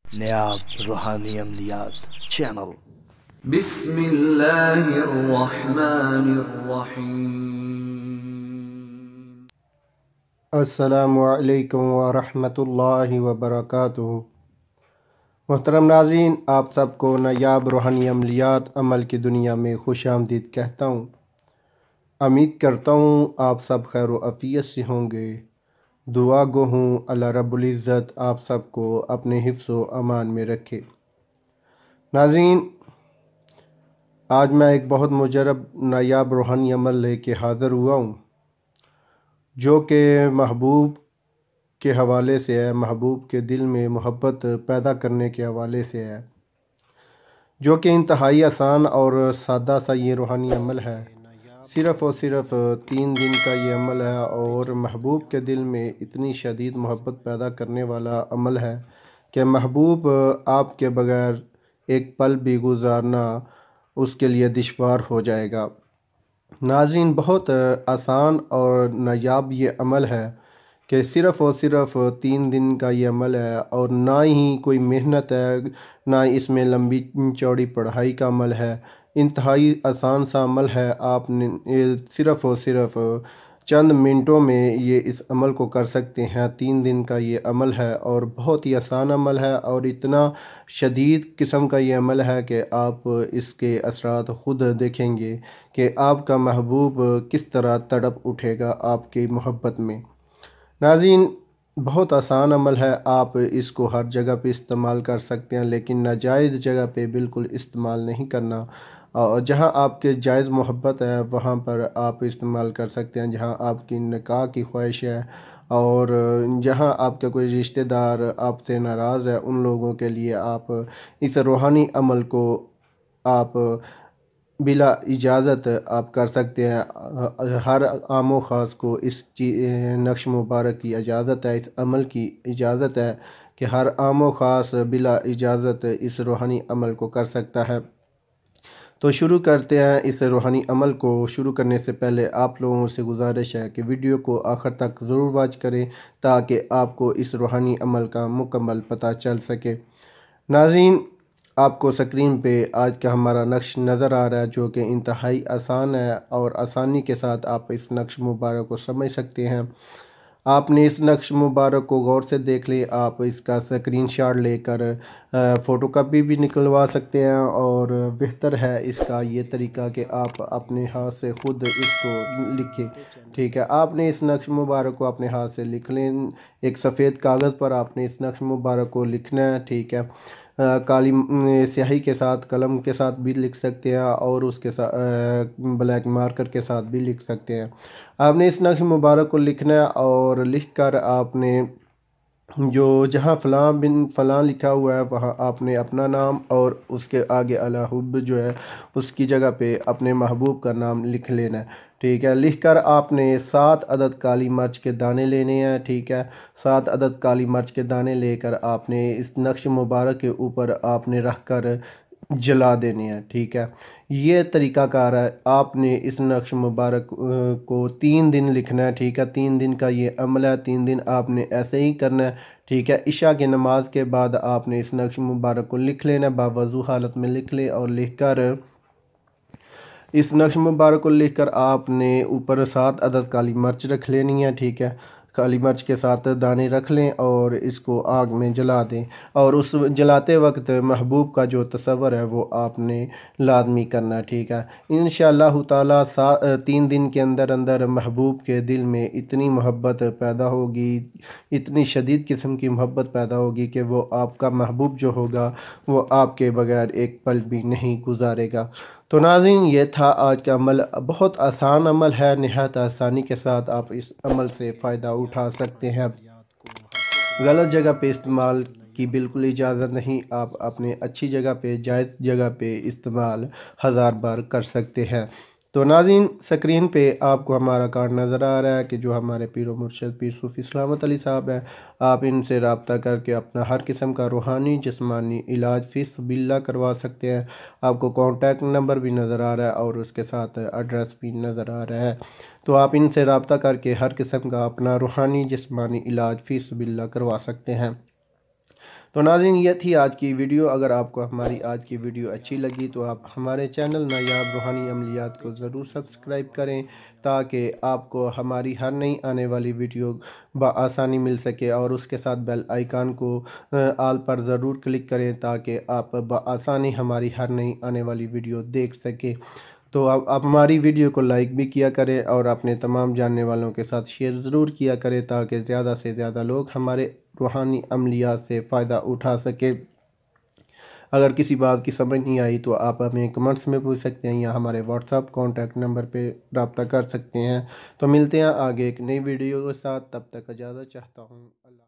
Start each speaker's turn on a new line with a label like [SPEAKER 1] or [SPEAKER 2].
[SPEAKER 1] नायाब रूहानी अमलियात चैनल।
[SPEAKER 2] बिस्मिल्लाहिर्रहमानिर्रहीम।
[SPEAKER 3] अस्सलामुअलैकुम वरहमतुल्लाहि वबरकातुहू। मोहतरम नाज़रीन, आप सबको नायाब रूहानी अमलियात अमल की दुनिया में खुशामदीद कहता हूँ। उम्मीद करता हूँ आप सब खैर व आफियत से होंगे। दुआ गो हूँ अल्लाह रब्बुल इज़्ज़त आप सबको अपने हिफ्ज़ व अमान में रखे। नाज़रीन, आज मैं एक बहुत मुजरब नायाब रूहानी अमल लेके हाज़िर हुआ हूँ, जो कि महबूब के हवाले से है, महबूब के दिल में मोहब्बत पैदा करने के हवाले से है, जो कि इंतहाई आसान और सादा सा ये रूहानी अमल है। सिर्फ़ और सिर्फ 3 दिन का ये अमल है और महबूब के दिल में इतनी शदीद मोहब्बत पैदा करने वाला अमल है कि महबूब आपके बगैर एक पल भी गुजारना उसके लिए दुश्वार हो जाएगा। नाज़रीन, बहुत आसान और नायाब ये अमल है कि सिर्फ़ और सिर्फ 3 दिन का ये अमल है और ना ही कोई मेहनत है, ना इसमें लंबी चौड़ी पढ़ाई का अमल है। इंतहाई आसान सा अमल है। आपने सिर्फ़ और सिर्फ चंद मिनटों में ये इस अमल को कर सकते हैं। 3 दिन का ये अमल है और बहुत ही आसान अमल है और इतना शदीद किस्म का ये अमल है कि आप इसके असरात ख़ुद देखेंगे कि आपका महबूब किस तरह तड़प उठेगा आपकी मोहब्बत में। नाज़रीन, बहुत आसान अमल है। आप इसको हर जगह पे इस्तेमाल कर सकते हैं, लेकिन नाजायज़ जगह पे बिल्कुल इस्तेमाल नहीं करना। और जहाँ आपके जायज़ मोहब्बत है वहाँ पर आप इस्तेमाल कर सकते हैं। जहाँ आपकी निकाह की ख्वाहिश है और जहाँ आपका कोई रिश्तेदार आपसे नाराज़ है, उन लोगों के लिए आप इस रूहानी अमल को आप बिला इजाज़त आप कर सकते हैं। हर आमो ख़ास को इस नक्श मुबारक की इजाज़त है, इस अमल की इजाज़त है कि हर आमो ख़ास बिला इजाज़त इस रूहानी अमल को कर सकता है। तो शुरू करते हैं। इस रूहानी अमल को शुरू करने से पहले आप लोगों से गुजारिश है कि वीडियो को आखिर तक ज़रूर वॉच करें ताकि आपको इस रूहानी अमल का मुकम्मल पता चल सके। नाज़रीन, आपको स्क्रीन पे आज का हमारा नक्श नज़र आ रहा है, जो कि इंतहाई आसान है और आसानी के साथ आप इस नक्श मुबारक को समझ सकते हैं। आपने इस नक्श मुबारक को गौर से देख ले। आप इसका स्क्रीनशॉट लेकर फ़ोटोकॉपी भी निकलवा सकते हैं और बेहतर है इसका ये तरीका कि आप अपने हाथ से ख़ुद इसको लिखें। ठीक है, आपने इस नक्श मुबारक को अपने हाथ से लिख लें। एक सफ़ेद कागज़ पर आपने इस नक्श मुबारक को लिखना है। ठीक है, काली स्याही के साथ, कलम के साथ भी लिख सकते हैं और उसके साथ ब्लैक मार्कर के साथ भी लिख सकते हैं। आपने इस नक्श मुबारक को लिखना है और लिख कर आपने जो जहाँ फ़लाँ बिन फ़लाँ लिखा हुआ है वहाँ आपने अपना नाम और उसके आगे अला हुब्ब जो है उसकी जगह पे अपने महबूब का नाम लिख लेना है। ठीक है, लिखकर आपने 7 अदद काली मिर्च के दाने लेने हैं। ठीक है, 7 अदद काली मिर्च के दाने लेकर आपने इस नक्श मुबारक के ऊपर आपने रख कर जला देने हैं। ठीक है, ये तरीक़ाकार है। आपने इस नक्श मुबारक को 3 दिन लिखना है। ठीक है, 3 दिन का ये अमल है। 3 दिन आपने ऐसे ही करना है। ठीक है, इशा की नमाज के बाद आपने इस नक्श मुबारक को लिख लेना है। बावज़ू हालत में लिख ले और लिखकर इस नक्श मुबारक को लिखकर आपने ऊपर 7 अदद काली मिर्च रख लेनी है। ठीक है, काली मिर्च के साथ दाने रख लें और इसको आग में जला दें और उस जलाते वक्त महबूब का जो तस्वर है वो आपने लाजमी करना है। ठीक है, इंशाअल्लाह ताला 3 दिन के अंदर अंदर महबूब के दिल में इतनी मोहब्बत पैदा होगी, इतनी शदीद किस्म की मोहब्बत पैदा होगी कि वो आपका महबूब जो होगा वो आपके बगैर एक पल भी नहीं गुजारेगा। तो नाज़रीन, ये था आज का अमल। बहुत आसान अमल है, निहायत आसानी के साथ आप इस अमल से फ़ायदा उठा सकते हैं। गलत जगह पे इस्तेमाल की बिल्कुल इजाज़त नहीं। आप अपने अच्छी जगह पे, जायज़ जगह पे इस्तेमाल 1000 बार कर सकते हैं। तो नाज़रीन, स्क्रीन पे आपको हमारा कार्ड नज़र आ रहा है कि जो हमारे पीर व मुर्शिद पीर सूफ़ी सलामत अली साहब हैं। आप इनसे रब्ता करके अपना हर किस्म का रूहानी जिस्मानी इलाज फ़ीस बिल्ला करवा सकते हैं। आपको कॉन्टैक्ट नंबर भी नज़र आ रहा है और उसके साथ एड्रेस भी नज़र आ रहा है। तो आप इनसे रब्ता करके हर किस्म का अपना रूहानी जिस्मानी इलाज फ़ीस बिल्ला करवा सकते हैं। तो नाज़रीन, ये थी आज की वीडियो। अगर आपको हमारी आज की वीडियो अच्छी लगी तो आप हमारे चैनल नायाब रूहानी अमलियात को ज़रूर सब्सक्राइब करें, ताकि आपको हमारी हर नई आने वाली वीडियो बआसानी मिल सके। और उसके साथ बेल आइकान को आल पर ज़रूर क्लिक करें, ताकि आप बआसानी हमारी हर नई आने वाली वीडियो देख सकें। तो आप हमारी वीडियो को लाइक भी किया करें और अपने तमाम जानने वालों के साथ शेयर ज़रूर किया करें, ताकि ज़्यादा से ज़्यादा लोग हमारे रूहानी अमलियात से फ़ायदा उठा सके। अगर किसी बात की समझ नहीं आई तो आप हमें कमेंट्स में पूछ सकते हैं, या हमारे व्हाट्सअप कॉन्टैक्ट नंबर पे रब्ता कर सकते हैं। तो मिलते हैं आगे एक नई वीडियो के साथ, तब तक इजाज़त चाहता हूँ। अल्लाह।